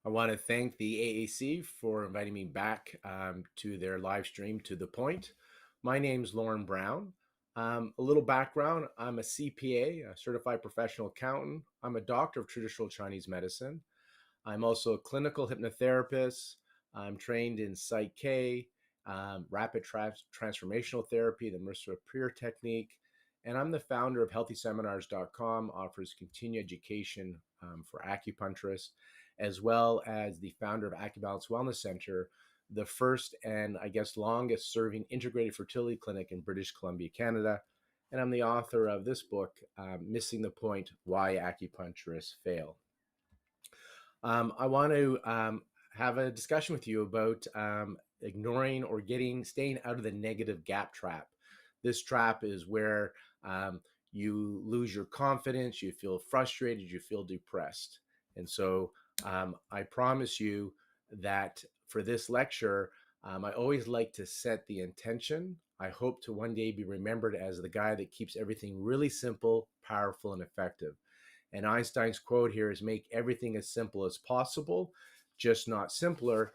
I want to thank the AAC for inviting me back to their live stream To The Point. My name's Lauren Brown. A little background, I'm a CPA, a certified professional accountant. I'm a doctor of traditional Chinese medicine. I'm also a clinical hypnotherapist. I'm trained in Psych K, rapid transformational therapy, the Mercer Prayer technique. And I'm the founder of healthyseminars.com, offers continuing education for acupuncturists, as well as the founder of AcuBalance Wellness Center, the first and I guess longest serving integrated fertility clinic in British Columbia, Canada. And I'm the author of this book, Missing the Point: Why Acupuncturists Fail. I want to have a discussion with you about ignoring or staying out of the negative gap trap. This trap is where you lose your confidence, you feel frustrated, you feel depressed. And so I promise you that for this lecture, I always like to set the intention. I hope to one day be remembered as the guy that keeps everything really simple, powerful, and effective. And Einstein's quote here is make everything as simple as possible, just not simpler.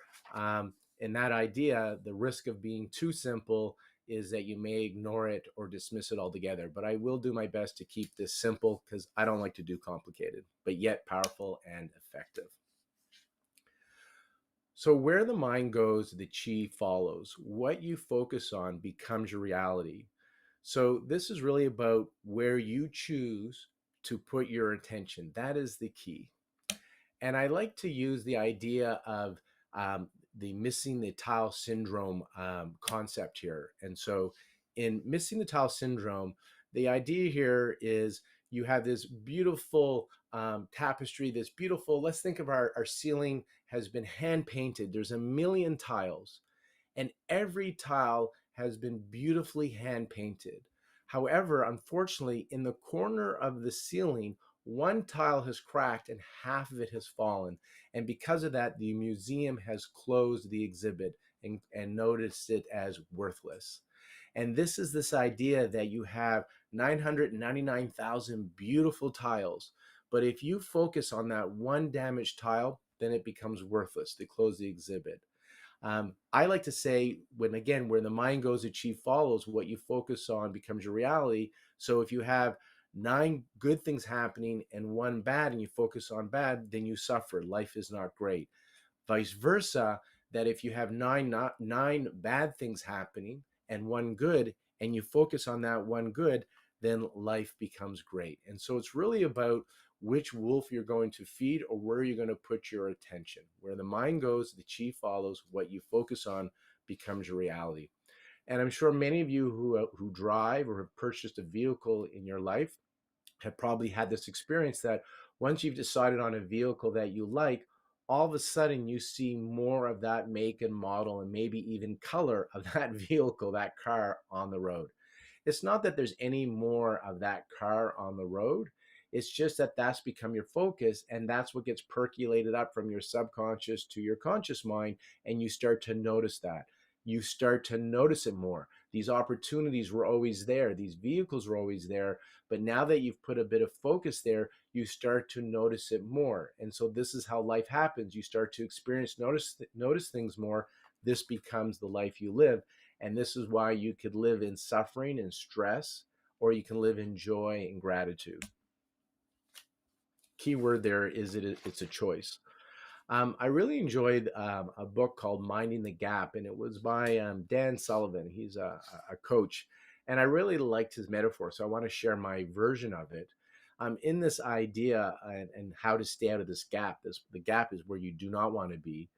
In that idea, the risk of being too simple is that you may ignore it or dismiss it altogether. But I will do my best to keep this simple because I don't like to do complicated, but yet powerful and effective. So where the mind goes, the chi follows. What you focus on becomes your reality. So this is really about where you choose to put your attention. That is the key. And I like to use the idea of the missing the tile syndrome concept here. And so in missing the tile syndrome, the idea here is you have this beautiful tapestry, this beautiful, let's think of our ceiling has been hand painted. There's a million tiles, and every tile has been beautifully hand painted. However, unfortunately, in the corner of the ceiling, one tile has cracked and half of it has fallen. And because of that, the museum has closed the exhibit and noticed it as worthless. And this is this idea that you have 999,000 beautiful tiles. But if you focus on that one damaged tile, then it becomes worthless. They close the exhibit. I like to say, where the mind goes, the chi follows. What you focus on becomes your reality. So if you have 9 good things happening and 1 bad, and you focus on bad, then you suffer. Life is not great. Vice versa, that if you have 9 bad things happening and 1 good, and you focus on that 1 good, then life becomes great. And so it's really about which wolf you're going to feed or where you're going to put your attention. Where the mind goes, the chi follows. What you focus on becomes your reality. And I'm sure many of you who drive or have purchased a vehicle in your life have probably had this experience that once you've decided on a vehicle that you like, all of a sudden you see more of that make and model and maybe even color of that vehicle, that car on the road. It's not that there's any more of that car on the road. It's just that that's become your focus, and that's what gets percolated up from your subconscious to your conscious mind, and you start to notice that. You start to notice it more. These opportunities were always there. These vehicles were always there. But now that you've put a bit of focus there, you start to notice it more. And so this is how life happens. You start to notice things more. This becomes the life you live. And this is why you could live in suffering and stress, or you can live in joy and gratitude. Key word there is it's a choice. I really enjoyed a book called Minding the Gap, and it was by Dan Sullivan. He's a coach, and I really liked his metaphor, so I want to share my version of it. In this idea and how to stay out of this gap. The gap is where you do not want to be.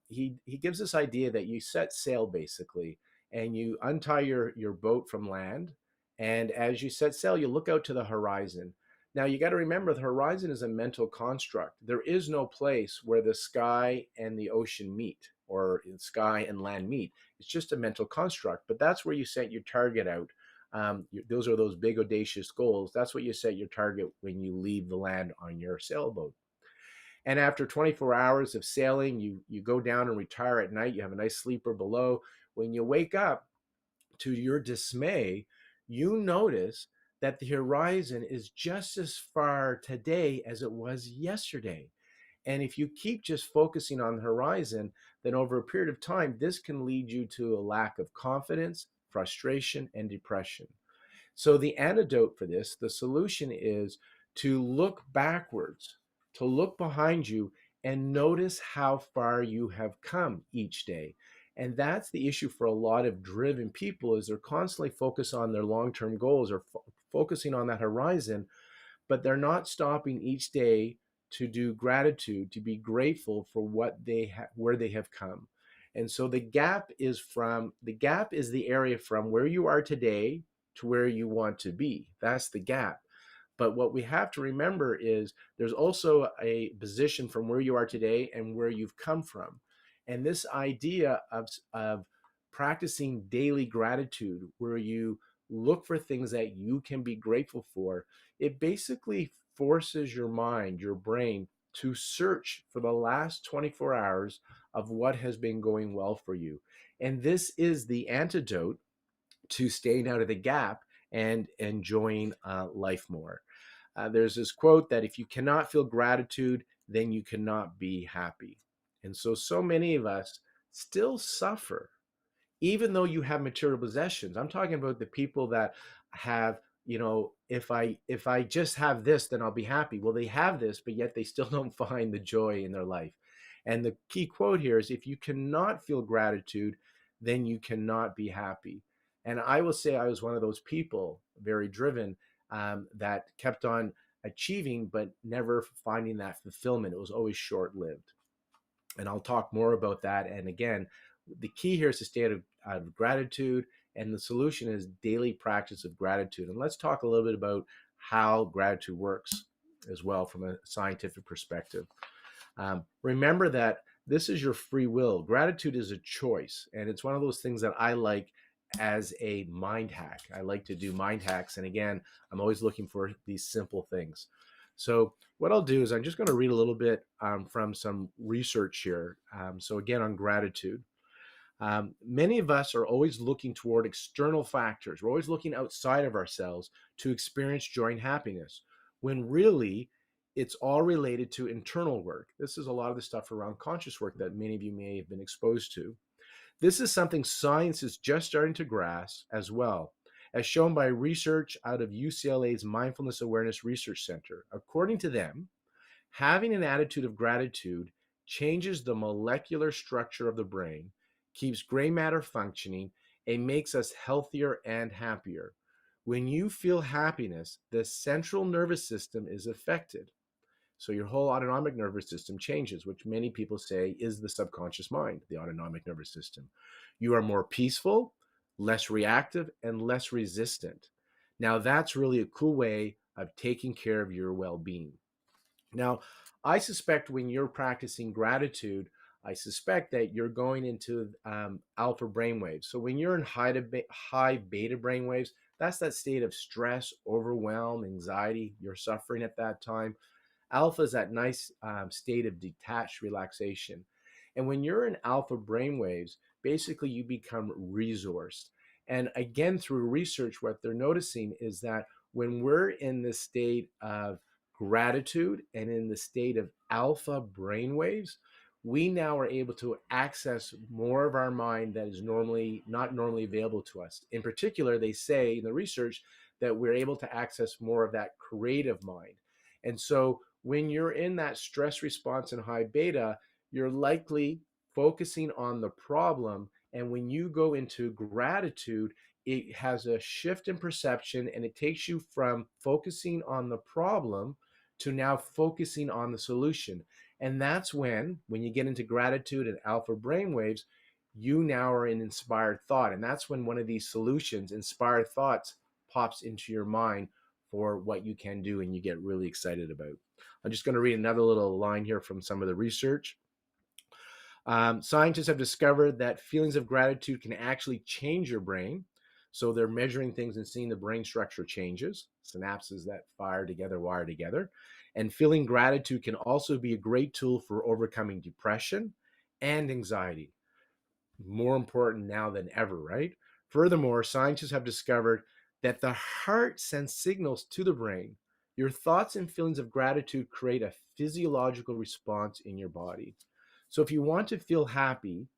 He gives this idea that you set sail basically, and you untie your boat from land, and as you set sail, you look out to the horizon. Now you got to remember the horizon is a mental construct. There is no place where the sky and the ocean meet, or sky and land meet. It's just a mental construct, but that's where you set your target out. Those are those big audacious goals. That's what you set your target when you leave the land on your sailboat. And after 24 hours of sailing, you go down and retire at night. You have a nice sleeper below. When you wake up, to your dismay, you notice that the horizon is just as far today as it was yesterday. And if you keep just focusing on the horizon, then over a period of time, this can lead you to a lack of confidence, frustration, and depression. So, the antidote for this, the solution is to look backwards, to look behind you and notice how far you have come each day. And that's the issue for a lot of driven people is they're constantly focused on their long-term goals or focusing on that horizon, but they're not stopping each day to do gratitude, to be grateful for what where they have come. And so the gap is the area from where you are today to where you want to be. That's the gap. But what we have to remember is there's also a position from where you are today and where you've come from. And this idea of practicing daily gratitude, where you look for things that you can be grateful for, it basically forces your mind, your brain, to search for the last 24 hours of what has been going well for you. And this is the antidote to staying out of the gap and enjoying life more. There's this quote that if you cannot feel gratitude, then you cannot be happy. And so many of us still suffer even though you have material possessions. I'm talking about the people that have, if I just have this, then I'll be happy. Well, they have this, but yet they still don't find the joy in their life. And the key quote here is if you cannot feel gratitude, then you cannot be happy. And I will say I was one of those people, very driven, that kept on achieving, but never finding that fulfillment. It was always short lived. And I'll talk more about that. And again, the key here is to stay out of gratitude, and the solution is daily practice of gratitude. And let's talk a little bit about how gratitude works as well from a scientific perspective. Remember that this is your free will. Gratitude is a choice, and it's one of those things that I like as a mind hack. I like to do mind hacks, and again, I'm always looking for these simple things. So what I'll do is I'm just going to read a little bit from some research here. So again, on gratitude. Many of us are always looking toward external factors. We're always looking outside of ourselves to experience joy and happiness, when really it's all related to internal work. This is a lot of the stuff around conscious work that many of you may have been exposed to. This is something science is just starting to grasp as well, as shown by research out of UCLA's Mindfulness Awareness Research Center. According to them, having an attitude of gratitude changes the molecular structure of the brain, keeps gray matter functioning, and makes us healthier and happier. When you feel happiness, the central nervous system is affected. So your whole autonomic nervous system changes, which many people say is the subconscious mind, the autonomic nervous system. You are more peaceful, less reactive, and less resistant. Now, that's really a cool way of taking care of your well being. Now, I suspect when you're practicing gratitude, I suspect that you're going into alpha brainwaves. So when you're in high beta brainwaves, that's that state of stress, overwhelm, anxiety. You're suffering at that time. Alpha is that nice state of detached relaxation. And when you're in alpha brainwaves, basically you become resourced. And again, through research, what they're noticing is that when we're in this state of gratitude and in the state of alpha brainwaves, we now are able to access more of our mind that is not normally available to us. In particular, they say in the research that we're able to access more of that creative mind. And so when you're in that stress response in high beta, you're likely focusing on the problem. And when you go into gratitude, it has a shift in perception and it takes you from focusing on the problem to now focusing on the solution. And that's when you get into gratitude and alpha brainwaves, you now are in inspired thought. And that's when one of these solutions, inspired thoughts, pops into your mind for what you can do and you get really excited about. I'm just going to read another little line here from some of the research. Scientists have discovered that feelings of gratitude can actually change your brain. So they're measuring things and seeing the brain structure changes, synapses that fire together, wire together. And feeling gratitude can also be a great tool for overcoming depression and anxiety. More important now than ever, right? Furthermore, scientists have discovered that the heart sends signals to the brain. Your thoughts and feelings of gratitude create a physiological response in your body. So if you want to feel happy,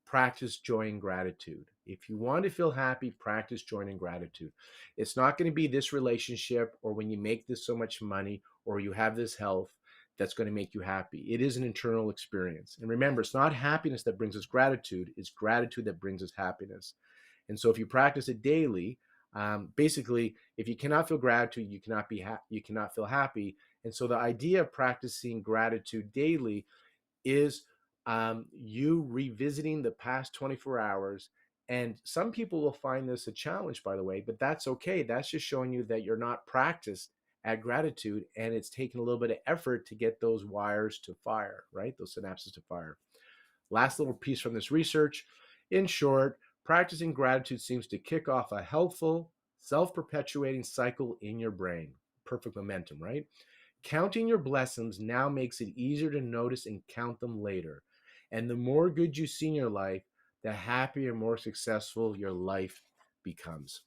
practice joy and gratitude. If you want to feel happy, practice joy and gratitude. It's not going to be this relationship or when you make this so much money or you have this health that's going to make you happy. It is an internal experience. And remember, it's not happiness that brings us gratitude, it's gratitude that brings us happiness. And so if you practice it daily, basically, if you cannot feel gratitude, you cannot feel happy. And so the idea of practicing gratitude daily is you revisiting the past 24 hours. And some people will find this a challenge, by the way, but that's okay. That's just showing you that you're not practiced at gratitude and it's taken a little bit of effort to get those wires to fire, right? Those synapses to fire. Last little piece from this research. In short, practicing gratitude seems to kick off a healthful, self perpetuating cycle in your brain. Perfect momentum, right? Counting your blessings now makes it easier to notice and count them later. And the more good you see in your life, the happier and more successful your life becomes.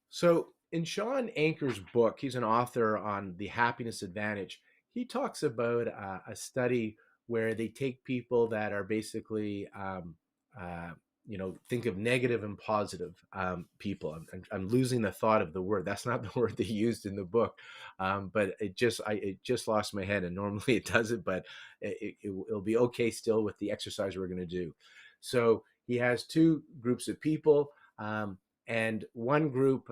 So, in Sean Anker's book, he's an author on the happiness advantage. He talks about a study where they take people that are basically, uh, think of negative and positive people. I'm losing the thought of the word. That's not the word they used in the book, but it just lost my head. And normally it doesn't, but it'll be okay still with the exercise we're going to do. So he has two groups of people. And one group,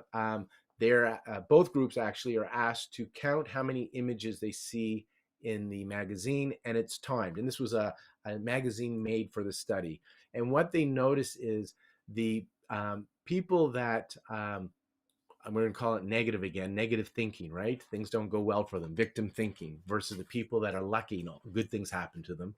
both groups actually are asked to count how many images they see in the magazine, and it's timed. And this was a magazine made for the study. And what they notice is the people that I'm going to call it negative again, negative thinking, right? Things don't go well for them, victim thinking, versus the people that are lucky, good things happen to them.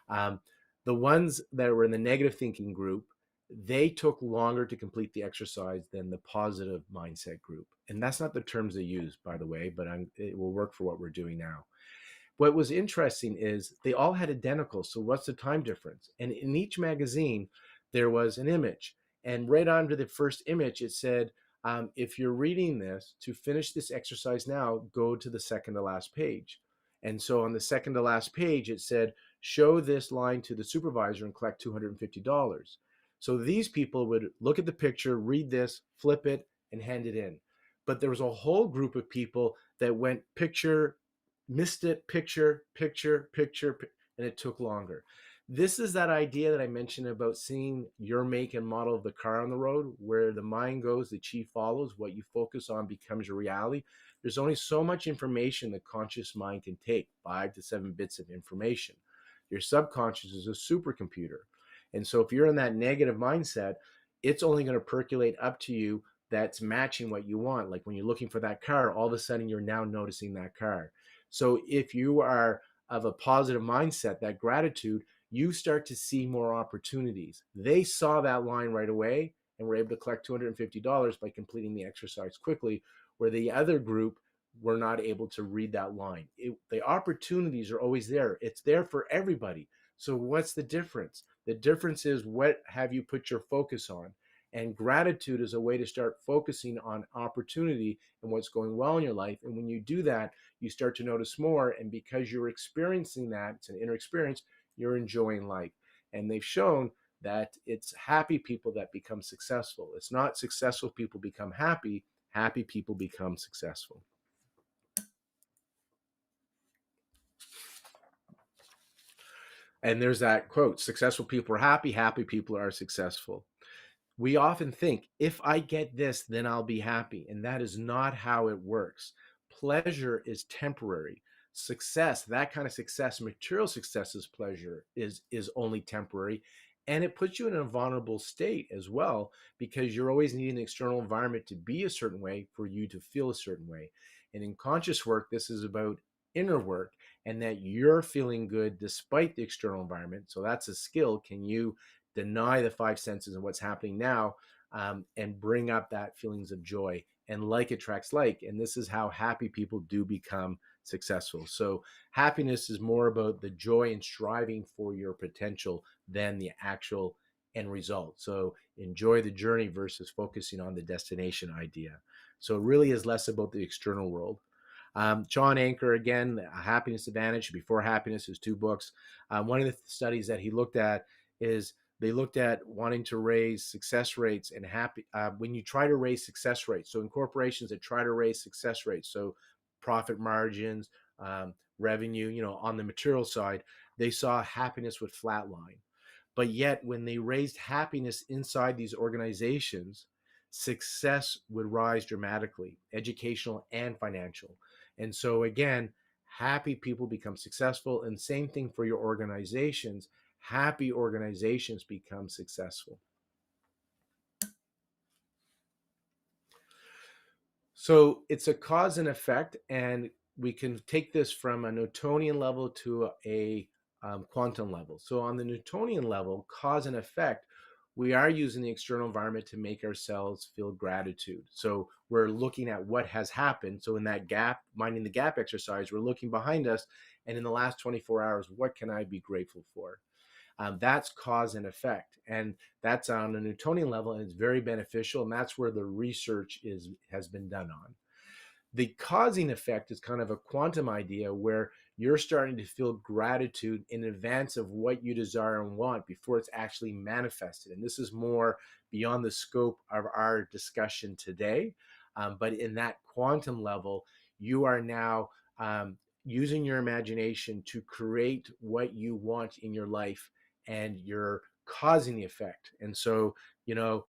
Um, the ones that were in the negative thinking group, they took longer to complete the exercise than the positive mindset group. And that's not the terms they use, by the way, but it will work for what we're doing now. What was interesting is they all had identical. So what's the time difference? And in each magazine, there was an image. And right under the first image, it said, if you're reading this, to finish this exercise now, go to the second to last page. And so on the second to last page, it said, show this line to the supervisor and collect $250. So these people would look at the picture, read this, flip it, and hand it in. But there was a whole group of people that went picture, missed it, picture, picture, picture, and it took longer. This is that idea that I mentioned about seeing your make and model of the car on the road, where the mind goes, the chi follows. What you focus on becomes your reality. There's only so much information the conscious mind can take, 5 to 7 bits of information. Your subconscious is a supercomputer. And so if you're in that negative mindset, it's only going to percolate up to you that's matching what you want. Like when you're looking for that car, all of a sudden you're now noticing that car. So if you are of a positive mindset, that gratitude, you start to see more opportunities. They saw that line right away and were able to collect $250 by completing the exercise quickly, where the other group were not able to read that line. The opportunities are always there. It's there for everybody. So what's the difference? The difference is, what have you put your focus on? And gratitude is a way to start focusing on opportunity and what's going well in your life. And when you do that, you start to notice more. And because you're experiencing that, it's an inner experience, you're enjoying life. And they've shown that it's happy people that become successful. It's not successful people become happy, happy people become successful. And there's that quote, successful people are happy, happy people are successful. We often think, if I get this, then I'll be happy. And that is not how it works. Pleasure is temporary. Success, that kind of success, material success is pleasure, is only temporary. And it puts you in a vulnerable state as well, because you're always needing the external environment to be a certain way for you to feel a certain way. And in conscious work, this is about inner work, and that you're feeling good despite the external environment. So that's a skill. Can you deny the 5 senses and what's happening now, and bring up that feelings of joy? And like attracts like. And this is how happy people do become successful. So happiness is more about the joy and striving for your potential than the actual end result. So enjoy the journey versus focusing on the destination idea. So it really is less about the external world. John Anker, again, Happiness Advantage, Before Happiness, his two books. One of the studies that he looked at is they looked at wanting to raise success rates and when you try to raise success rates. So in corporations that try to raise success rates, so profit margins, revenue, on the material side, they saw happiness would flatline. But yet, when they raised happiness inside these organizations, success would rise dramatically, educational and financial. And so, again, happy people become successful. And same thing for your organizations. Happy organizations become successful. So it's a cause and effect, and we can take this from a Newtonian level to a quantum level. So on the Newtonian level, cause and effect, we are using the external environment to make ourselves feel gratitude. So we're looking at what has happened. So in that gap, minding the gap exercise, we're looking behind us, and in the last 24 hours, what can I be grateful for? That's cause and effect, and that's on a Newtonian level, and it's very beneficial, and that's where the research has been done on. The causing effect is kind of a quantum idea where you're starting to feel gratitude in advance of what you desire and want before it's actually manifested. And this is more beyond the scope of our discussion today. But in that quantum level, you are now using your imagination to create what you want in your life, and you're causing the effect. And so, to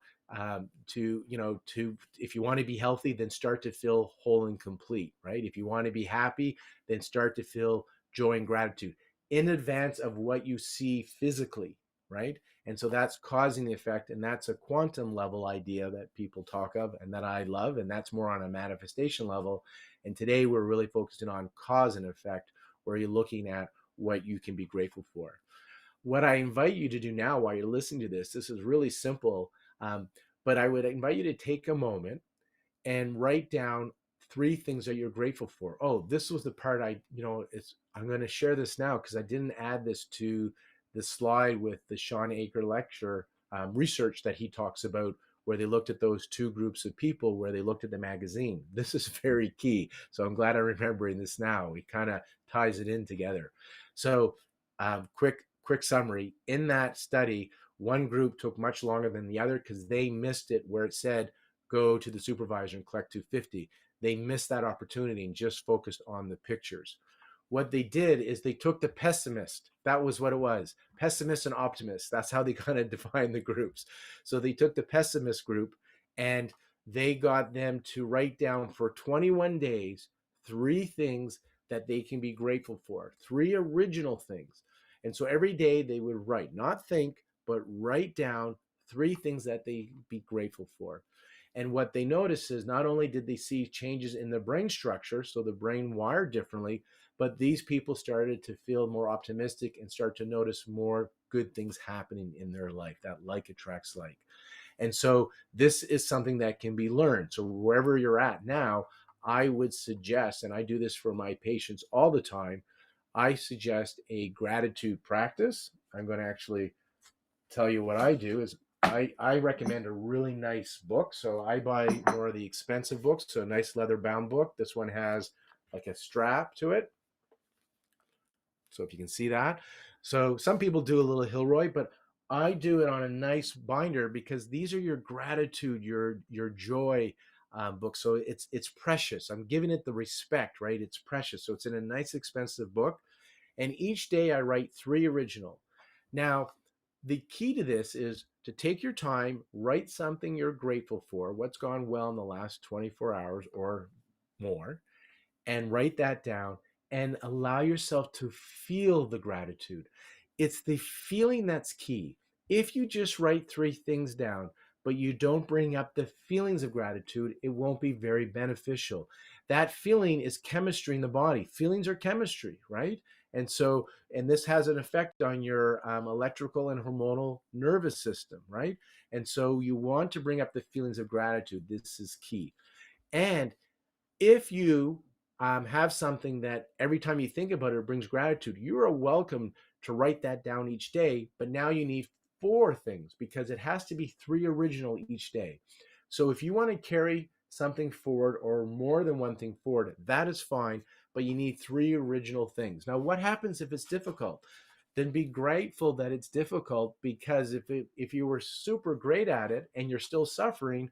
if you want to be healthy, then start to feel whole and complete, right? If you want to be happy, then start to feel joy and gratitude in advance of what you see physically, right? And so that's causing the effect, and that's a quantum level idea that people talk of and that I love, and that's more on a manifestation level. And today we're really focusing on cause and effect, where you're looking at what you can be grateful for. What I invite you to do now while you're listening to this is really simple, but I would invite you to take a moment and write down three things that you're grateful for. Oh, this was the part I'm going to share this now because I didn't add this to the slide with the Sean Aker lecture research that he talks about, where they looked at those two groups of people, where they looked at the magazine. This is very key. So I'm glad I'm remembering this now. It kind of ties it in together. So quick summary. In that study, one group took much longer than the other because they missed it where it said, go to the supervisor and collect 250. They missed that opportunity and just focused on the pictures. What they did is they took the pessimist. That was what it was. Pessimist and optimist. That's how they kind of define the groups. So they took the pessimist group and they got them to write down for 21 days three things that they can be grateful for, three original things. And so every day they would write, not think, but write down three things that they be grateful for. And what they noticed is not only did they see changes in the brain structure, so the brain wired differently, but these people started to feel more optimistic and start to notice more good things happening in their life. That like attracts like. And so this is something that can be learned. So wherever you're at now, I would suggest, and I do this for my patients all the time, I suggest a gratitude practice. I'm going to actually tell you what I do is I recommend a really nice book. So I buy more of the expensive books. So a nice leather bound book. This one has like a strap to it. So if you can see that. So some people do a little Hilroy, but I do it on a nice binder because these are your gratitude, your joy book. So it's precious. I'm giving it the respect, right? It's precious. So it's in a nice expensive book. And each day I write three original. Now, the key to this is to take your time, write something you're grateful for, what's gone well in the last 24 hours or more, and write that down and allow yourself to feel the gratitude. It's the feeling that's key. If you just write three things down, but you don't bring up the feelings of gratitude, it won't be very beneficial. That feeling is chemistry in the body. Feelings are chemistry, right? And so, and this has an effect on your electrical and hormonal nervous system, right? And so you want to bring up the feelings of gratitude. This is key. And if you have something that every time you think about it, it brings gratitude, you are welcome to write that down each day. But now you need 4 things, because it has to be 3 original each day. So if you want to carry something forward or more than one thing forward, that is fine, but you need 3 original things. Now, what happens if it's difficult? Then be grateful that it's difficult, because if you were super great at it and you're still suffering,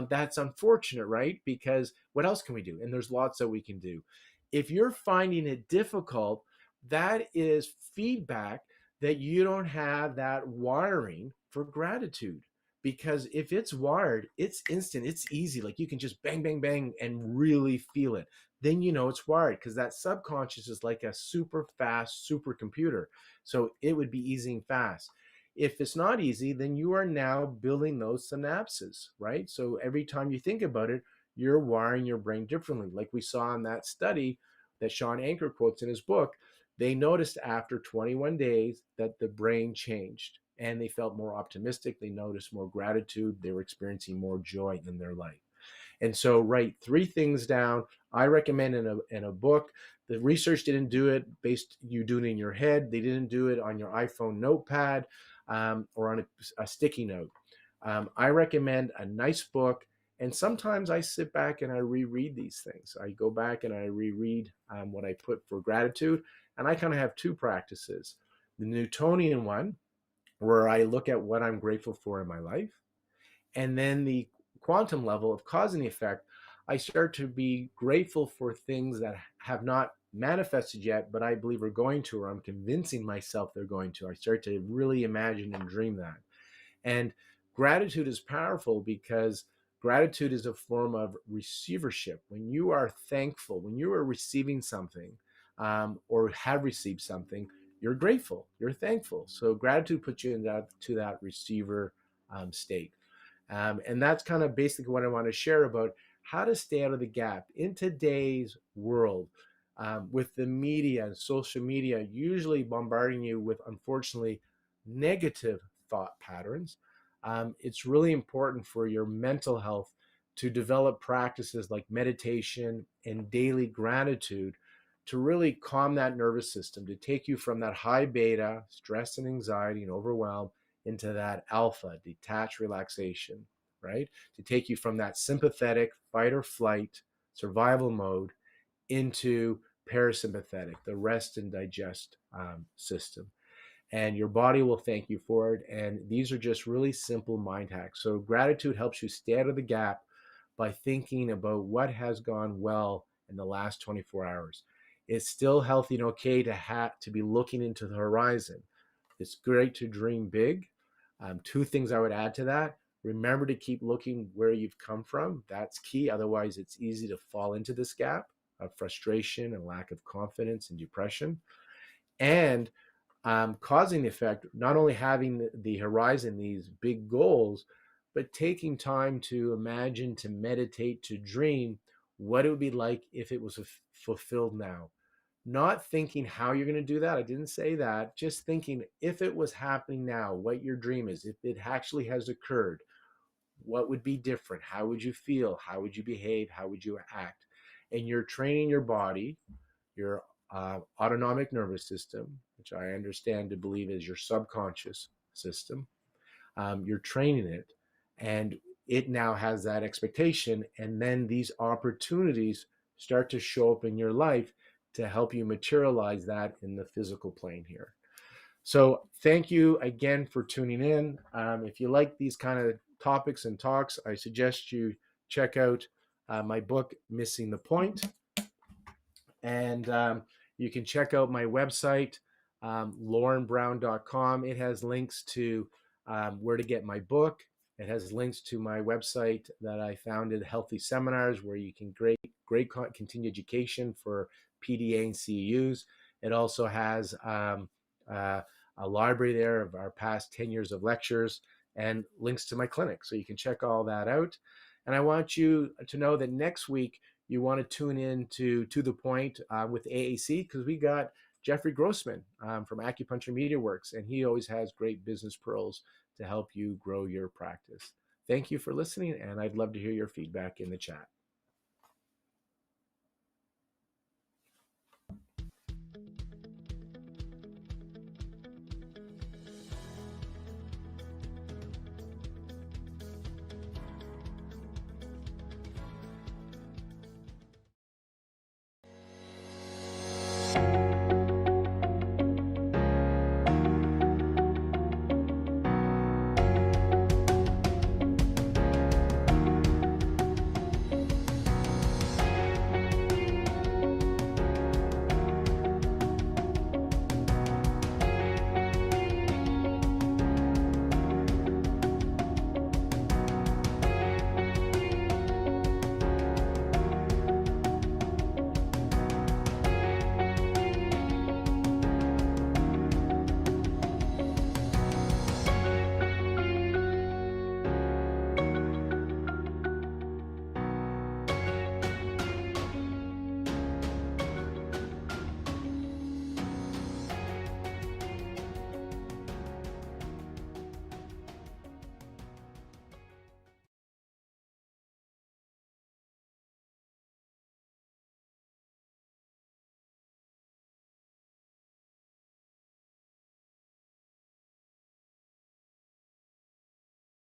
that's unfortunate, right? Because what else can we do? And there's lots that we can do. If you're finding it difficult, that is feedback that you don't have that wiring for gratitude. Because if it's wired, it's instant, it's easy. Like you can just bang, bang, bang and really feel it. Then you know it's wired, because that subconscious is like a super fast supercomputer. So it would be easy and fast. If it's not easy, then you are now building those synapses, right? So every time you think about it, you're wiring your brain differently. Like we saw in that study that Sean Anker quotes in his book, they noticed after 21 days that the brain changed and they felt more optimistic. They noticed more gratitude. They were experiencing more joy in their life. And so write 3 things down. I recommend in a book. The research didn't do it based you do it in your head. They didn't do it on your iPhone notepad or on a sticky note. I recommend a nice book. And sometimes I sit back and I reread these things. I go back and I reread what I put for gratitude. And I kind of have 2 practices. The Newtonian one, where I look at what I'm grateful for in my life. And then the quantum level of cause and effect, I start to be grateful for things that have not manifested yet, but I believe are going to, or I'm convincing myself they're going to. I start to really imagine and dream that. And gratitude is powerful, because gratitude is a form of receivership. When you are thankful, when you are receiving something or have received something, you're grateful, you're thankful. So gratitude puts you in that receiver state. And that's kind of basically what I want to share about how to stay out of the gap in today's world, with the media and social media usually bombarding you with, unfortunately, negative thought patterns. It's really important for your mental health to develop practices like meditation and daily gratitude to really calm that nervous system, to take you from that high beta, stress and anxiety and overwhelm, into that alpha, detached relaxation, right? To take you from that sympathetic fight or flight survival mode into parasympathetic, the rest and digest system. And your body will thank you for it. And these are just really simple mind hacks. So gratitude helps you stay out of the gap by thinking about what has gone well in the last 24 hours. It's still healthy and okay to be looking into the horizon. It's great to dream big. 2 things I would add to that. Remember to keep looking where you've come from. That's key. Otherwise, it's easy to fall into this gap of frustration and lack of confidence and depression. And causing the effect, not only having the horizon, these big goals, but taking time to imagine, to meditate, to dream what it would be like if it was fulfilled now. Not thinking how you're going to do that. I didn't say that. Just thinking if it was happening now, what your dream is, if it actually has occurred, what would be different? How would you feel? How would you behave? How would you act? And you're training your body, your autonomic nervous system, which I understand to believe is your subconscious system. You're training it, and it now has that expectation. And then these opportunities start to show up in your life to help you materialize that in the physical plane here. So thank you again for tuning in. If you like these kind of topics and talks, I suggest you check out my book, Missing the Point. And you can check out my website, laurenbrown.com. It has links to where to get my book. It has links to my website that I founded, Healthy Seminars, where you can great continued education for PDA and CEUs. It also has a library there of our past 10 years of lectures and links to my clinic. So you can check all that out. And I want you to know that next week, you want to tune in to The Point with AAC, because we got Jeffrey Grossman from Acupuncture Media Works, and he always has great business pearls to help you grow your practice. Thank you for listening, and I'd love to hear your feedback in the chat.